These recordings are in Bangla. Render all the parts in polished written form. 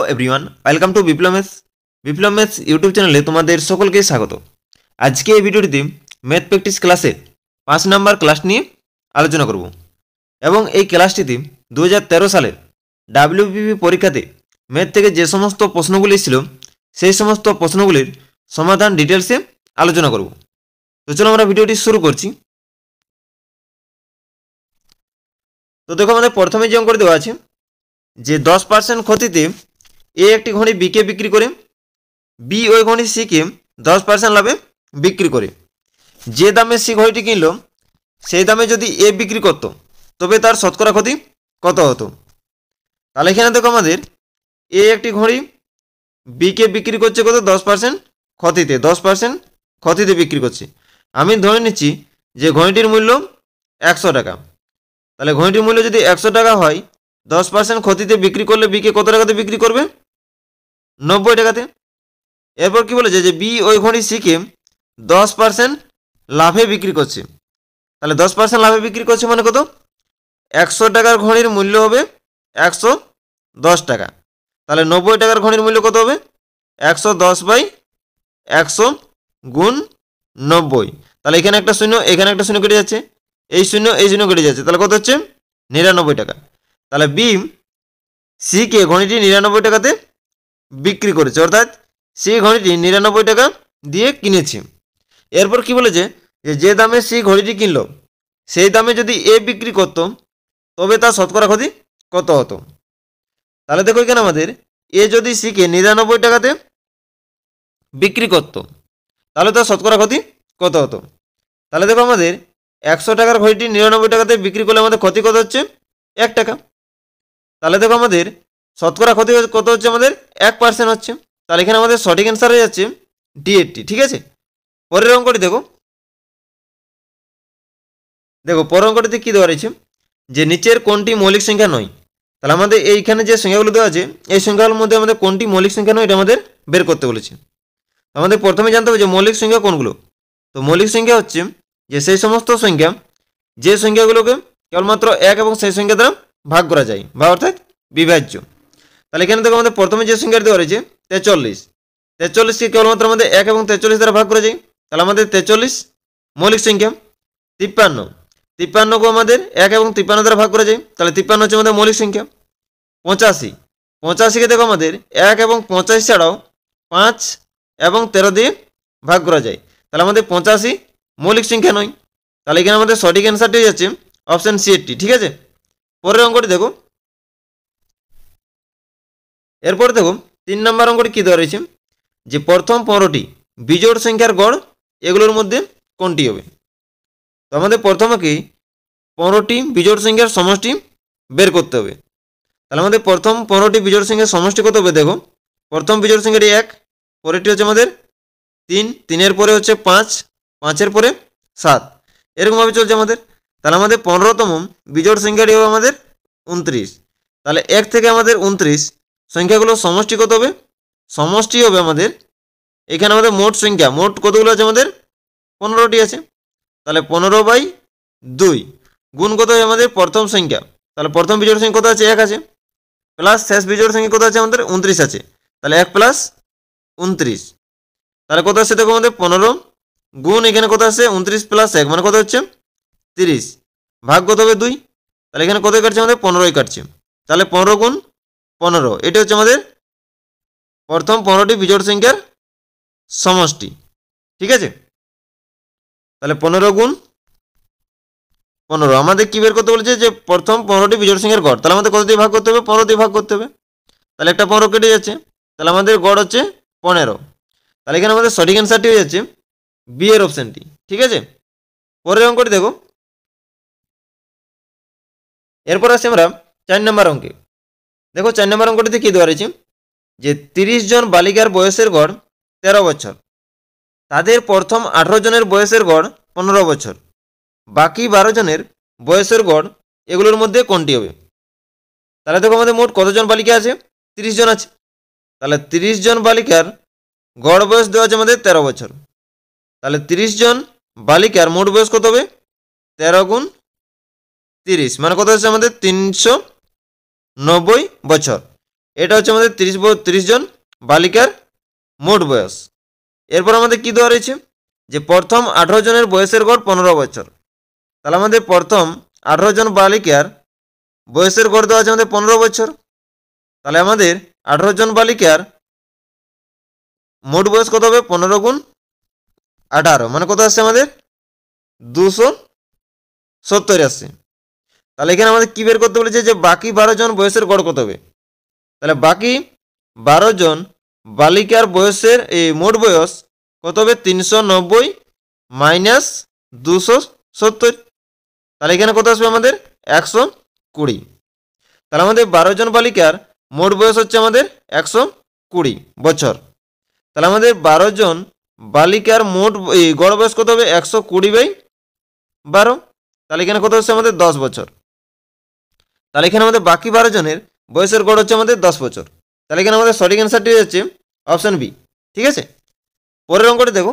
Everyone welcome to Biplab maths YouTube चैनले तुम्हारे सकल के स्वागत। आज के भिडियोटी मैथ प्रैक्टिस क्लासे 5 नम्बर क्लास नहीं आलोचना करब एवं ये क्लासटी 2013 साले WBB परीक्षाते मैथ থেকে যে সমস্ত প্রশ্নগুলি ছিল সেই সমস্ত প্রশ্নগুলির সমাধান ডিটেইলসে আলোচনা করব। তো চলো আমরা ভিডিওটি শুরু করছি। তো দেখো আমাদের প্রথমে যে অঙ্কটি দেওয়া আছে যে 10% ক্ষতিতে এ একটি ঘড়ি বি কে বিক্রি করে বি ওই ঘড়ি সি কে 10% লাভে বিক্রি করে। যে দামে সি ঘড়িটি কিনলো সেই দামে যদি এ বিক্রি করত তবে তার শতকরা ক্ষতি কত হতো। তাহলে এখানে দেখো আমাদের এ একটি ঘড়ি বি কে বিক্রি করছে কত 10% ক্ষতিতে 10% ক্ষতিতে বিক্রি করছে। আমি ধরে নিচ্ছি যে ঘড়িটির মূল্য 100 টাকা। তাহলে ঘড়িটির মূল্য যদি 100 টাকা হয় 10% ক্ষতিতে বিক্রি করলে বি কে কত টাকাতে বিক্রি করবে 90 টাকাতে। এরপর কি বলেছে যে বি ওই ঘড়ি সি কে 10% লাভে বিক্রি করছে। তাহলে 10% লাভে বিক্রি করছে মানে কত 100 টাকার ঘড়ির মূল্য হবে 110 টাকা। তাহলে 90 টাকার ঘড়ির মূল্য কত হবে 110/100 গুণ 90। তাহলে এখানে একটা শূন্য এখানে একটা শূন্য কেটে যাচ্ছে, এই শূন্য কেটে যাচ্ছে, তাহলে কত হচ্ছে 99 টাকা। তাহলে বি সি কে ঘড়িটি 99 টাকাতে বিক্রি করেছে, অর্থাৎ সি ঘড়িটি 99 টাকা দিয়ে কিনেছে। এরপর কি বলেছে যে দামে সি ঘড়িটি কিনলো সেই দামে যদি এ বিক্রি করত তবে তার শতকরা ক্ষতি কত হতো। তাহলে দেখো এখানে আমাদের এ যদি সি কে 99 টাকাতে বিক্রি করত তাহলে তার শতকরা ক্ষতি কত হতো। তাহলে দেখো আমাদের 100 টাকার ঘড়িটি 99 টাকাতে বিক্রি করলে আমাদের ক্ষতি কত হচ্ছে 1 টাকা। তাহলে দেখো আমাদের শতকরা ক্ষতি কত হচ্ছে আমাদের 1% হচ্ছে। তাহলে এখানে আমাদের সঠিক অ্যান্সার হয়ে যাচ্ছে D80। ঠিক আছে, পরের অঙ্কটি দেখো। পরের অঙ্কটিতে কী দেওয়া রয়েছে যে নিচের কোনটি মৌলিক সংখ্যা নয়। তাহলে আমাদের এইখানে যে সংখ্যাগুলো দেওয়া আছে এই সংখ্যাগুলোর মধ্যে আমাদের কোনটি মৌলিক সংখ্যা নয় এটা আমাদের বের করতে বলেছে। আমাদের প্রথমে জানতে হবে যে মৌলিক সংখ্যা কোনগুলো। তো মৌলিক সংখ্যা হচ্ছে যে সেই সমস্ত সংখ্যা যে সংখ্যাগুলোকে কেবলমাত্র এক এবং সেই সংখ্যা দ্বারা ভাগ করা যায় বা অর্থাৎ বিভাজ্য। তাহলে এখানে দেখো আমাদের প্রথমে যে সংখ্যাটি দেওয়া রয়েছে 43কে কেবলমাত্র আমাদের 1 এবং 43 দ্বারা ভাগ করা যায়। তাহলে আমাদের 43 মৌলিক সংখ্যা। 53কে আমাদের 1 এবং 53 দ্বারা ভাগ করা যায়, তাহলে 53 হচ্ছে আমাদের মৌলিক সংখ্যা। 85কে দেখো আমাদের 1 এবং 85 ছাড়াও 5 এবং 13 দিয়ে ভাগ করা যায়, তাহলে আমাদের 85 মৌলিক সংখ্যা নয়। তাহলে এখানে আমাদের সঠিক অ্যান্সারটি হয়ে যাচ্ছে অপশন সি 80। ঠিক আছে, পরের অঙ্কটি দেখো। এরপর দেখো 3 নম্বর অঙ্কটি কী দেওয়া রয়েছে যে প্রথম 15টি বিজোড় সংখ্যার গড় এগুলোর মধ্যে কোনটি হবে। তো আমাদের প্রথমে কি 15টি বিজোড় সংখ্যার সমষ্টি বের করতে হবে। তাহলে আমাদের প্রথম 15টি বিজোড় সংখ্যার সমষ্টি কত হবে। দেখো প্রথম বিজোড় সংখ্যাটি 1, পরেরটি হচ্ছে আমাদের 3, 3-এর পরে হচ্ছে 5, 5-এর পরে 7, এরকমভাবে চলছে আমাদের। তাহলে আমাদের 15তম বিজোড় সংখ্যাটি হবে আমাদের 29। তাহলে 1 থেকে আমাদের 29 সংখ্যাগুলোর সমষ্টি কত হবে, সমষ্টি হবে আমাদের এখানে আমাদের মোট সংখ্যা মোট কতগুলো আছে আমাদের 15টি আছে। তাহলে 15/2 গুণ কত হয় আমাদের প্রথম সংখ্যা। তাহলে প্রথম বিজোড় সংখ্যা কত আছে 1 আছে, প্লাস শেষ বিজোড় সংখ্যা কত আছে আমাদের 29 আছে। তাহলে 1 + 29 তাহলে কত আসছে দেখো আমাদের 15 গুণ এখানে কত আসছে 29 + 1 মানে কত হচ্ছে 30, ভাগ কত হবে 2। তাহলে এখানে কত কাটছে আমাদের 15ই কাটছে। তাহলে 15 গুণ 15 এটা হচ্ছে আমাদের প্রথম 15টি বিজোড় সংখ্যার সমষ্টি। ঠিক আছে, তাহলে 15 গুণ 15 আমাদের কি বের করতে বলেছে যে প্রথম 15টি বিজোড় সংখ্যার গড়। তাহলে আমাদের কত দিয়ে ভাগ করতে হবে 15 দিয়ে ভাগ করতে হবে। তাহলে একটা 15 কেটে যাচ্ছে, তাহলে আমাদের গড় হচ্ছে 15। তাহলে এখানে আমাদের সঠিক অ্যান্সারটি হয়ে যাচ্ছে বি এর অপশানটি। ঠিক আছে, পরের অঙ্কটি দেখো। এরপর আসছি আমরা 4 নম্বর অঙ্কে। দেখো 4 নম্বর অঙ্কটিতে কী দেওয়া রয়েছে যে 30 জন বালিকার বয়সের গড় 13 বছর, তাদের প্রথম 18 জনের বয়সের গড় 15 বছর, বাকি 12 জনের বয়সের গড় এগুলোর মধ্যে কোনটি হবে। তাহলে দেখো আমাদের মোট কতজন বালিকা আছে 30 জন আছে। তাহলে 30 জন বালিকার গড় বয়স দেওয়া আছে আমাদের 13 বছর। তাহলে 30 জন বালিকার মোট বয়স কত হবে 13 গুণ 30 মানে কত হচ্ছে আমাদের 390 বছর। এটা হচ্ছে আমাদের 30 জন বালিকার মোট বয়স। এরপর আমাদের কি দেওয়া রয়েছে যে প্রথম 18 জনের বয়সের গড় 15 বছর। তাহলে আমাদের প্রথম 18 জন বালিকার বয়সের গড় দেওয়া আছে আমাদের 15 বছর। তাহলে আমাদের 18 জন বালিকার মোট বয়স কত হবে? 15 গুণ 18 মানে কত আসছে আমাদের? 270 আসছে। তাহলে এখানে আমাদের কি বের করতে বলেছে যে বাকি 12 জন বয়সের গড় কত হবে। তাহলে বাকি 12 জন বালিকার বয়সের মোট বয়স কত হবে? 390 মাইনাস 270। তাহলে এখানে কত আসবে আমাদের? 120। তাহলে আমাদের 12 জন বালিকার মোট বয়স হচ্ছে আমাদের 120 বছর। তাহলে আমাদের 12 জন বালিকার মোট গড় বয়স কত হবে? 120/12। তাহলে এখানে কত হচ্ছে আমাদের? 10 বছর। তাহলে এখানে আমাদের বাকি 12 জনের বয়সের গড় হচ্ছে আমাদের 10 বছর। তাহলে এখানে আমাদের সঠিক অ্যান্সারটি হচ্ছে অপশন বি। ঠিক আছে, পরের অঙ্কটি দেখো।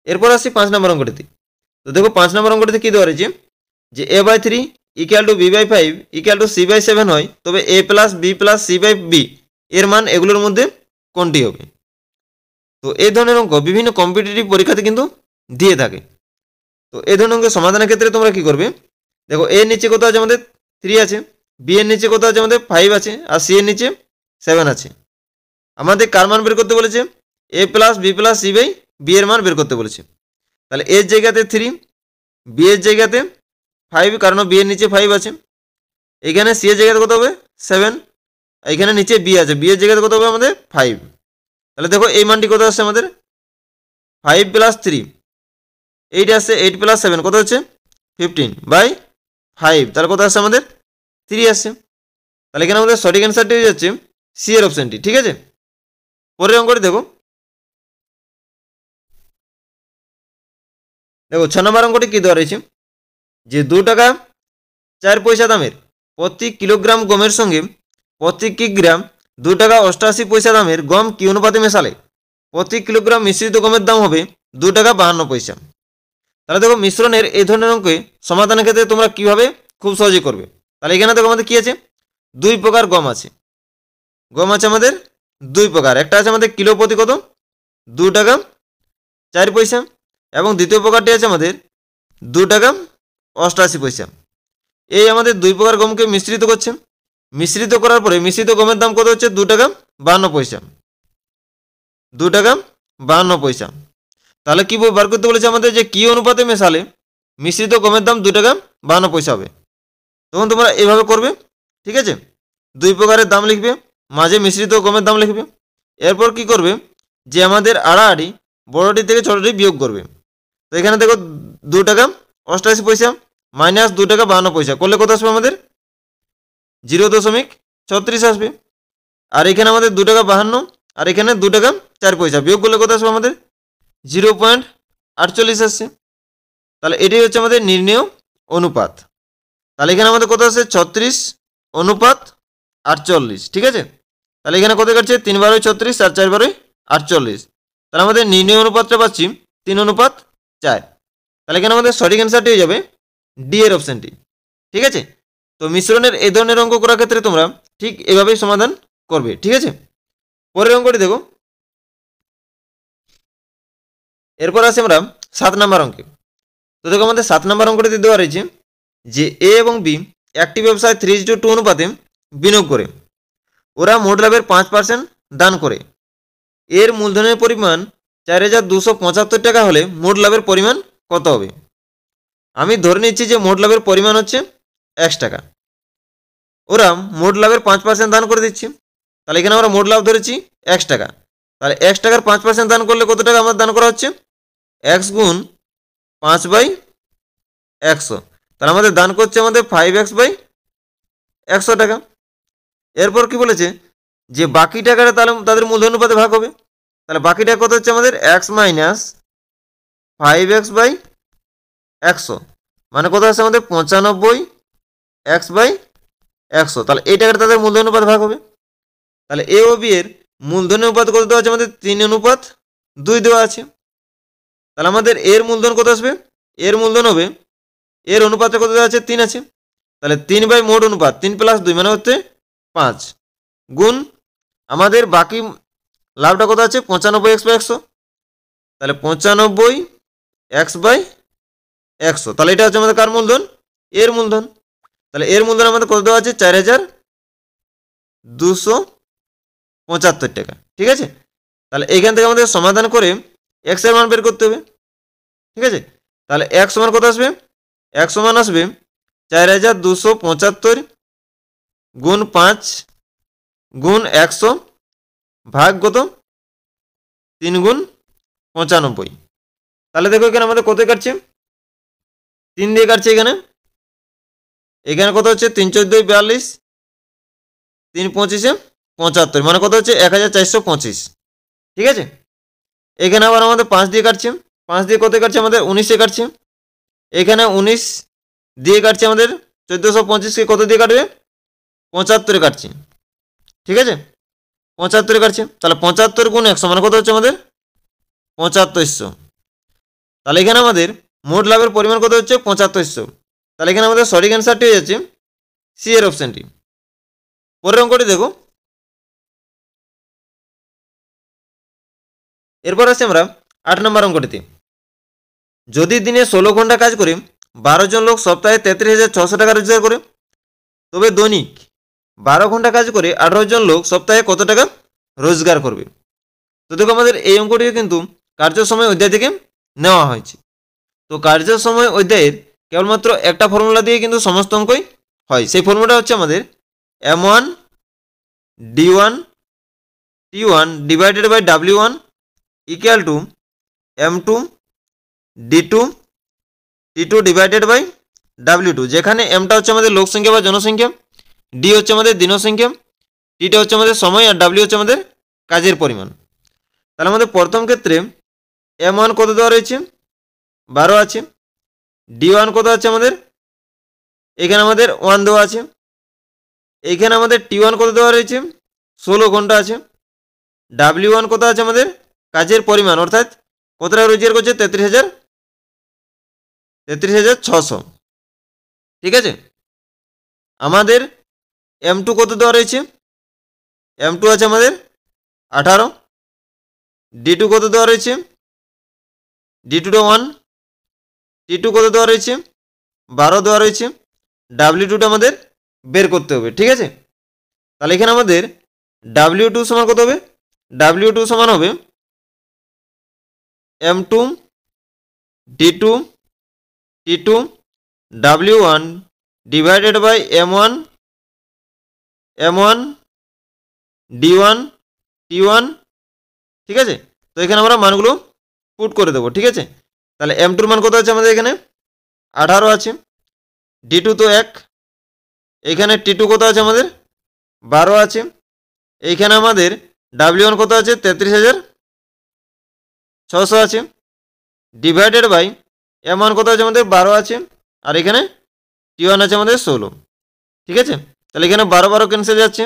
এরপর আসছি 5 নম্বর অঙ্কটিতে। তো দেখো 5 নম্বর অঙ্কটিতে কি দেওয়া রয়েছে যে a/3 = b/5 = c/7 হয়, তবে a + b + c/b এর মান এগুলোর মধ্যে কোনটি হবে? তো এই ধরনের অঙ্ক বিভিন্ন কম্পিটিটিভ পরীক্ষাতে কিন্তু দিয়ে থাকে। তো এই ধরনের অঙ্কের সমাধানের ক্ষেত্রে তোমরা কি করবে? দেখো এর নিচে কত আছে আমাদের? 3 আছে, বি এর নিচে কত আছে আমাদের? 5 আছে, আর সি এর নিচে 7 আছে। আমাদের কার মান বের করতে বলেছে? a + b + c/b এর মান বের করতে বলেছে। তাহলে এর জায়গাতে 3, বি এর জায়গাতে 5, কারণ বি এর নিচে 5 আছে। এখানে সি এর জায়গাতে কত হবে? 7। এখানে নিচে বি আছে, বি এর জায়গাতে কত হবে আমাদের? 5। তাহলে দেখো এই মানটি কত আসছে আমাদের? 5 + 3 8 আসছে, 8 + 7 কত হচ্ছে? 15/5। তাহলে কত আসছে আমাদের? 3 আসছে। তাহলে এখানে আমাদের সঠিক অ্যান্সারটি হয়ে যাচ্ছে সি এর অপশনটি। ঠিক আছে, পরের অঙ্কটি দেখো। দেখো 6 নম্বর অঙ্কটি কি দেওয়া রয়েছে যে 2 টাকা 4 পয়সা দামের প্রতি কিলোগ্রাম গমের সঙ্গে প্রতি কিগ্রাম 2 টাকা 88 পয়সা দামের গম কি অনুপাতে মেশালে প্রতি কিলোগ্রাম মিশ্রিত গমের দাম হবে 2 টাকা 52 পয়সা। তাহলে দেখো মিশ্রণের এই ধরনের অঙ্কে সমাধানের ক্ষেত্রে তোমরা কিভাবে খুব সহজে করবে। তাহলে এখানে দেখো আমাদের কি আছে? 2 প্রকার গম আছে। গম আছে আমাদের 2 প্রকার। একটা আছে আমাদের কিলো প্রতি কত? 2 টাকা 4 পয়সা, এবং দ্বিতীয় প্রকারটি আছে আমাদের 2 টাকা 88 পয়সা। এই আমাদের 2 প্রকার গমকে মিশ্রিত করছে। মিশ্রিত করার পরে মিশ্রিত গমের দাম কত হচ্ছে? 2 টাকা 52 পয়সা। 2 টাকা 52 পয়সা। তাহলে কি বার করতে বলেছে আমাদের যে কি অনুপাতে মেশালে মিশ্রিত গমের দাম 2 টাকা 52 পয়সা হবে। তখন তোমরা এভাবে করবে। ঠিক আছে, 2 প্রকারের দাম লিখবে, মাঝে মিশ্রিত গমের দাম লিখবে। এরপর কি করবে যে আমাদের আড়াআড়ি বড়টি থেকে ছোটটি বিয়োগ করবে। তো এখানে দেখো 2 টাকা 88 পয়সা মাইনাস 2 টাকা 52 পয়সা করলে কত আসবে আমাদের? 0.36 আসবে। আর এখানে আমাদের 2 টাকা 52, আর এখানে 2 টাকা 4 পয়সা বিয়োগ করলে কত আসবে আমাদের? 0.48 আসছে। তাহলে এটাই হচ্ছে আমাদের নির্ণেয় অনুপাত। তাহলে এখানে আমাদের কত আসছে? 36:48। ঠিক আছে, তাহলে এখানে কত কাটছে? 3/36 আর 4/48। তাহলে আমাদের নির্ণয় অনুপাতটা পাচ্ছি 3:4। তাহলে এখানে আমাদের সঠিক অ্যান্সারটি হয়ে যাবে ডি এর অপশনটি। ঠিক আছে, তো মিশ্রণের এই ধরনের অঙ্ক করার ক্ষেত্রে তোমরা ঠিক এভাবেই সমাধান করবে। ঠিক আছে, পরের অঙ্কটি দেখো। এরপর আসি আমরা 7 নম্বর অঙ্কে। তো দেখো আমাদের 7 নম্বর অঙ্কটিতে দেওয়া রয়েছে যে এ এবং বি একটি ব্যবসায় 3:2 অনুপাতে বিনিয়োগ করে ওরা মোট লাভের 5% দান করে। এর মূলধনের পরিমাণ 4,275 টাকা হলে মোট লাভের পরিমাণ কত হবে? আমি ধরে নিচ্ছি যে মোট লাভের পরিমাণ হচ্ছে 1 টাকা। ওরা মোট লাভের 5% দান করে দিচ্ছে। তাহলে এখানে আমরা মোট লাভ ধরেছি 1 টাকা। তাহলে 1 টাকার 5% দান করলে কত টাকা আমার দান করা হচ্ছে? x গুণ 5/100। তাহলে আমাদের দান করছে আমাদের 5x/100 টাকা। এরপর কি বলেছে যে বাকি টাকাটা তাহলে তাদের মূলধন অনুপাতে ভাগ হবে। তাহলে বাকি টাকা কত হচ্ছে আমাদের? x - 5x/100 মানে কত আছে আমাদের? 95x/100। তাহলে এই টাকাটা তাদের মূলধন অনুপাতে ভাগ হবে। তাহলে এ ও বি এর মূলধনের অনুপাত কত দেওয়া আছে আমাদের? 3:2 দেওয়া আছে। তাহলে আমাদের এর মূলধন কত আসবে? এর মূলধন হবে, এর অনুপাতটা কত দেওয়া আছে? 3 আছে। তাহলে 3 মোট অনুপাত 3 + 2 মানে হচ্ছে 5 গুণ আমাদের বাকি লাভটা কত আছে 95x/100, তাহলে 95x/100, তাহলে এটা হচ্ছে আমাদের কার মূলধন, এর মূলধন। তাহলে এর মূলধন আমাদের কত দেওয়া আছে 4275 টাকা। ঠিক আছে, তাহলে এইখান থেকে আমাদের সমাধান করে এক্স এর মান বের করতে হবে। ঠিক আছে, তাহলে এক সমান কত আসবে, এক সমান আসবে 4275 গুণ 5 গুণ 100 ভাগ কত 3 গুণ 95। তাহলে দেখো এখানে আমাদের কত কাটছে, 3 দিয়ে কাটছে। এখানে কত হচ্ছে 3 × 14 = 42, 3 × 25 = 75, মানে কত হচ্ছে 1425। ঠিক আছে, এখানে আবার আমাদের 5 দিয়ে কাটছে, 5 দিয়ে কত কাটছে আমাদের 19 এ কাটছে। এখানে 19 দিয়ে কাটছে আমাদের 1425কে কত দিয়ে কাটবে 75 এ কাটছে। ঠিক আছে, 75 এ কাটছে, তাহলে 75 গুণ 100 মানে কত হচ্ছে আমাদের 7500। তাহলে এখানে আমাদের মোট লাভের পরিমাণ কত হচ্ছে 7500। তাহলে এখানে আমাদের সঠিক অ্যান্সারটি হয়ে যাচ্ছে সি এর অপশনটি। পরের অঙ্কটি দেখো। এরপর আসছি আমরা 8 নম্বর অঙ্কটিতে। যদি দিনে 16 ঘন্টা কাজ করে 12 জন লোক সপ্তাহে 33,600 টাকা রোজগার করে, তবে দৈনিক 12 ঘন্টা কাজ করে 18 জন লোক সপ্তাহে কত টাকা রোজগার করবে। তো দেখো আমাদের এই অঙ্কটি কিন্তু কার্য সময় অধ্যায় থেকে নেওয়া হয়েছে। তো কার্য সময় অধ্যায়ের কেবলমাত্র একটা ফর্মুলা দিয়ে কিন্তু সমস্ত অঙ্কই হয়। সেই ফর্মুলাটা হচ্ছে আমাদের M1 D1 T1 divided by W1 equal to M2 D2 T2 divided by W2, যেখানে এমটা হচ্ছে আমাদের লোক সংখ্যা বা জনসংখ্যা, ডি হচ্ছে আমাদের দিনসংখ্যা, টিটা হচ্ছে আমাদের সময়, আর ডাব্লিউ হচ্ছে আমাদের কাজের পরিমাণ। তাহলে আমাদের প্রথম ক্ষেত্রে M1 কত দেওয়া রয়েছে 12 আছে, D1 কত আছে আমাদের এখানে আমাদের 1 দেওয়া আছে, এইখানে আমাদের T1 কত দেওয়া রয়েছে 16 ঘন্টা আছে, W1 কত আছে আমাদের কাজের পরিমাণ অর্থাৎ কত টাকা রোজগার করছে 33,600। ঠিক আছে, আমাদের M2 কত দেওয়া রয়েছে, M2 আছে আমাদের 18, D2 কত দেওয়া রয়েছে D2টা 1, T2 কত দেওয়া রয়েছে 12 দেওয়া রয়েছে, W2টা আমাদের বের করতে হবে। ঠিক আছে, তাহলে এখানে আমাদের W2 সমান কত হবে, W2 সমান হবে M2 D2 T2 W1 divided by M1 D1 T1। ঠিক আছে, তো এখানে আমরা মানগুলো পুট করে দেবো। ঠিক আছে, তাহলে M2 মান কত আছে আমাদের এখানে 18 আছে, D2 তো 1, এখানে T2 কত আছে আমাদের 12 আছে, এইখানে আমাদের W1 কত আছে 33,600 আছে, ডিভাইডেড বাই M1 কত আছে আমাদের 12 আছে, আর এখানে T1 আছে আমাদের 16। ঠিক আছে, তাহলে এখানে 12 ক্যান্সেল যাচ্ছে।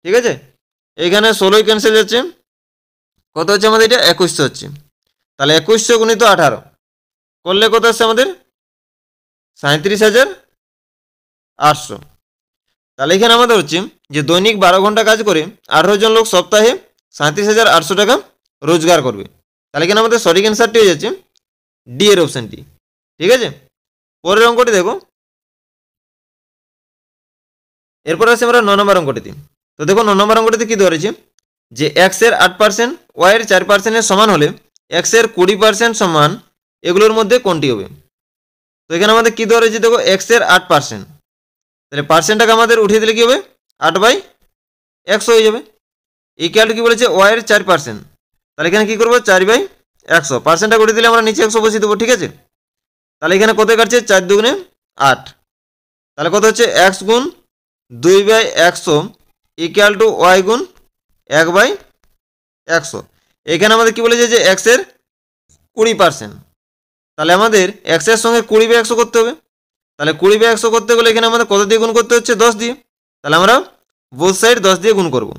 ঠিক আছে, এখানে 16 ক্যান্সেল যাচ্ছে, কত হচ্ছে আমাদের এটা 2100 হচ্ছে। তাহলে 2100 গুণিত 18 করলে কত আসছে আমাদের 37,800। তাহলে এখানে আমাদের হচ্ছে যে দৈনিক 12 ঘন্টা কাজ করে 18 জন লোক সপ্তাহে 37,800 টাকা রোজগার করবে। তাহলে এখানে আমাদের সঠিক অ্যান্সারটি হয়ে যাচ্ছে ডি এর অপশানটি। ঠিক আছে, পরের অঙ্কটি দেখো। এরপর আসছে আমরা 9 নম্বর অঙ্কটিতে। তো দেখো 9 নম্বর অঙ্কটিতে কী ধরেছে যে x এর 8%, y এর 4% সমান হলে x এর 20% সমান এগুলোর মধ্যে কোনটি হবে। তো এখানে আমাদের কী দেওয়া রয়েছে দেখো x এর 8%, তাহলে পার্সেন্টটাকে আমাদের উঠিয়ে দিলে কী হবে 8/100 হয়ে যাবে। ইকুয়াল টু কী বলেছে y এর 4%, তাহলে এখানে কী করবো 4/100, পার্সেন্টটা উঠিয়ে দিলে আমরা নিচে 100 বসিয়ে দেবো। ঠিক আছে, তাহলে এখানে কত কাটছে 4 দুগুণে 8, তাহলে কত হচ্ছে x গুণ 2/100 ইকুয়াল টু y গুণ 1/100। এখানে আমাদের কি বলেছে যে x এর 20%, তাহলে আমাদের x এর সঙ্গে 20/100 করতে হবে। তাহলে 20/100 করতে গেলে এখানে আমাদের কত দিয়ে গুণ করতে হচ্ছে 10 দিয়ে, তাহলে আমরা বোথ সাইড 10 দিয়ে গুণ করব।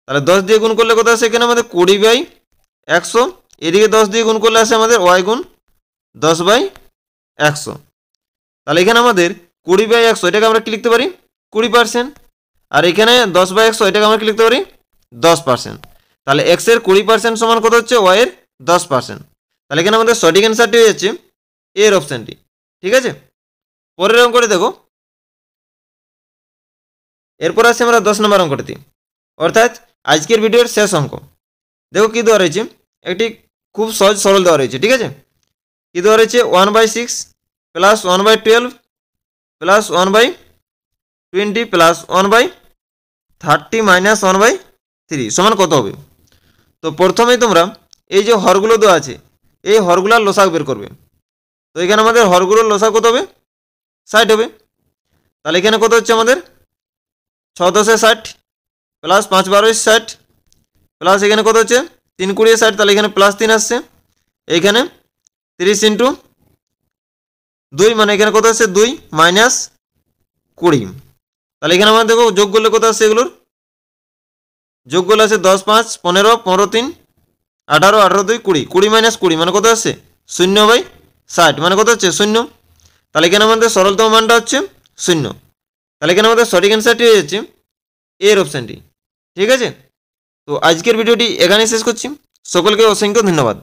তাহলে 10 দিয়ে গুণ করলে কত আসে এখানে আমাদের 20/100, এদিকে 10 দিয়ে গুণ করলে আসে আমাদের y গুণ 10/100। তাহলে এখানে আমাদের 20/100 এটাকে আমরা কি লিখতে পারি 20%। আর এখানে 10/100 এটাকে আমরা কি লিখতে পারি 10%। তাহলে এক্স এর 20% সমান কত হচ্ছে ওয়াই এর 10%। তাহলে এখানে আমাদের সঠিক অ্যান্সারটি হয়ে যাচ্ছে এর অপশানটি। ঠিক আছে, পরের অঙ্কটি দেখো। এরপর আসছে আমরা 10 নম্বর অঙ্কটি, অর্থাৎ আজকের ভিডিওর শেষ অঙ্ক। দেখো কি দেওয়া রয়েছে, একটি খুব সহজ সরল দেওয়া রয়েছে। ঠিক আছে, কি দেওয়া রয়েছে 1/6 প্লাস 1/12 প্লাস 1/20 প্লাস 1/30 মাইনাস 1/3 সমান কত হবে। তো প্রথমেই তোমরা এই যে হরগুলো দেওয়া আছে এই হরগুলার লসাগু বের করবে। তো এখানে আমাদের হরগুলোর লসাগু কত হবে 60 হবে। তাহলে এখানে কত হচ্ছে আমাদের 6 10 60 প্লাস 5 12 60 প্লাস এখানে কত হচ্ছে 3 20 60। তাহলে এখানে প্লাস 3 আসছে, এইখানে 30 ইন্টু 2 মানে এখানে কত আসছে 2 মাইনাস 20। তাহলে এখানে আমরা দেখো যোগ করলে কত আসছে, এগুলোর যোগ করলে আছে 10 5 15 15 3 18 18 2 20 20 মাইনাস 20 মানে কত আসছে 0/60 মানে কত হচ্ছে 0। তাহলে এখানে আমাদের সরলতম মানটা হচ্ছে 0। তাহলে এখানে আমাদের সঠিক অ্যান্সারটি হয়ে যাচ্ছে এর অপশানটি। ঠিক আছে, তো আজকের ভিডিওটি এখানেই শেষ করছি। সকলকে অসংখ্য ধন্যবাদ।